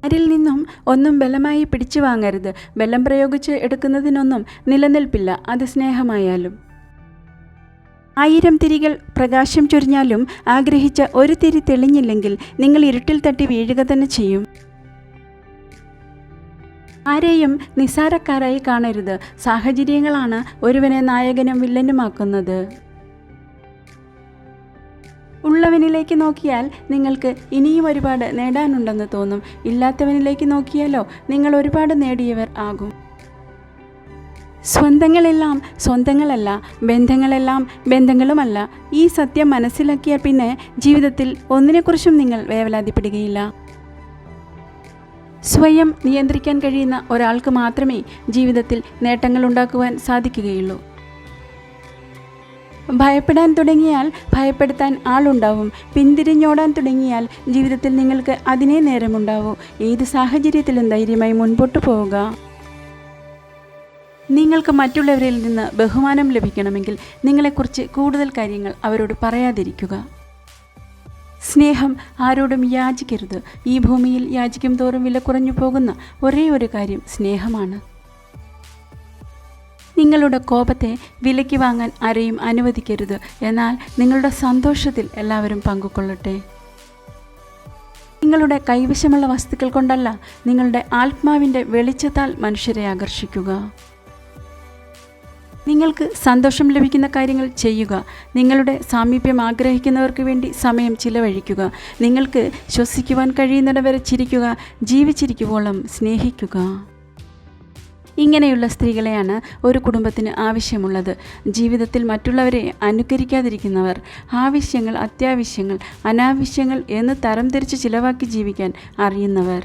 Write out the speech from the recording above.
ആരിൽ നിന്നും ഒന്നും ബലമായി പിടിച്ചു വാങ്ങരുത്. ബലം പ്രയോഗിച്ച് എടുക്കുന്നതിനൊന്നും നിലനിൽപ്പില്ല, അത് സ്നേഹമായാലും. 1000 തിരികൾ പ്രകാശം ചൊരിഞ്ഞാലും ആഗ്രഹിച്ച ഒരു തിരി തെളിഞ്ഞില്ലെങ്കിൽ നിങ്ങൾ ഇരുട്ടിൽ തട്ടി വീഴുക തന്നെ ചെയ്യും. ആരെയും നിസ്സാരക്കാരായി കാണരുത്. സാഹചര്യങ്ങളാണ് ഒരുവനെ നായകനും വില്ലനുമാക്കുന്നത്. ഉള്ളവനിലേക്ക് നോക്കിയാൽ നിങ്ങൾക്ക് ഇനിയും ഒരുപാട് നേടാനുണ്ടെന്ന് തോന്നും. ഇല്ലാത്തവനിലേക്ക് നോക്കിയാലോ നിങ്ങൾ ഒരുപാട് നേടിയവർ ആകും. സ്വന്തങ്ങളെല്ലാം സ്വന്തങ്ങളല്ല, ബന്ധങ്ങളെല്ലാം ബന്ധങ്ങളുമല്ല. ഈ സത്യം മനസ്സിലാക്കിയാൽ പിന്നെ ജീവിതത്തിൽ ഒന്നിനെക്കുറിച്ചും നിങ്ങൾ വേവലാതിപ്പെടുകയില്ല. സ്വയം നിയന്ത്രിക്കാൻ കഴിയുന്ന ഒരാൾക്ക് മാത്രമേ ജീവിതത്തിൽ നേട്ടങ്ങൾ ഉണ്ടാക്കുവാൻ സാധിക്കുകയുള്ളൂ. ഭയപ്പെടാൻ തുടങ്ങിയാൽ ഭയപ്പെടുത്താൻ ആളുണ്ടാവും. പിന്തിരിഞ്ഞോടാൻ തുടങ്ങിയാൽ ജീവിതത്തിൽ നിങ്ങൾക്ക് അതിനേ നേരമുണ്ടാവൂ. ഏത് സാഹചര്യത്തിലും ധൈര്യമായി മുൻപോട്ട് പോവുക. നിങ്ങൾക്ക് മറ്റുള്ളവരിൽ നിന്ന് ബഹുമാനം ലഭിക്കണമെങ്കിൽ നിങ്ങളെക്കുറിച്ച് കൂടുതൽ കാര്യങ്ങൾ അവരോട് പറയാതിരിക്കുക. സ്നേഹം ആരോടും യാചിക്കരുത്. ഈ ഭൂമിയിൽ യാചിക്കും തോറും വില കുറഞ്ഞു പോകുന്ന ഒരേ ഒരു കാര്യം സ്നേഹമാണ്. നിങ്ങളുടെ കോപത്തെ വിലയ്ക്ക് വാങ്ങാൻ ആരെയും അനുവദിക്കരുത്. എന്നാൽ നിങ്ങളുടെ സന്തോഷത്തിൽ എല്ലാവരും പങ്കുകൊള്ളട്ടെ. നിങ്ങളുടെ കൈവശമുള്ള വസ്തുക്കൾ കൊണ്ടല്ല, നിങ്ങളുടെ ആത്മാവിൻ്റെ വെളിച്ചത്താൽ മനുഷ്യരെ ആകർഷിക്കുക. നിങ്ങൾക്ക് സന്തോഷം ലഭിക്കുന്ന കാര്യങ്ങൾ ചെയ്യുക. നിങ്ങളുടെ സാമീപ്യം ആഗ്രഹിക്കുന്നവർക്ക് വേണ്ടി സമയം ചിലവഴിക്കുക. നിങ്ങൾക്ക് ശ്വസിക്കുവാൻ കഴിയുന്നിടവരെ ചിരിക്കുക. ജീവിച്ചിരിക്കുവോളം സ്നേഹിക്കുക. ഇങ്ങനെയുള്ള സ്ത്രീകളെയാണ് ഒരു കുടുംബത്തിന് ആവശ്യമുള്ളത്. ജീവിതത്തിൽ മറ്റുള്ളവരെ അനുകരിക്കാതിരിക്കുന്നവർ, ആവശ്യങ്ങൾ, അത്യാവശ്യങ്ങൾ, അനാവശ്യങ്ങൾ എന്ന് തരംതിരിച്ച് ചിലവാക്കി ജീവിക്കാൻ അറിയുന്നവർ.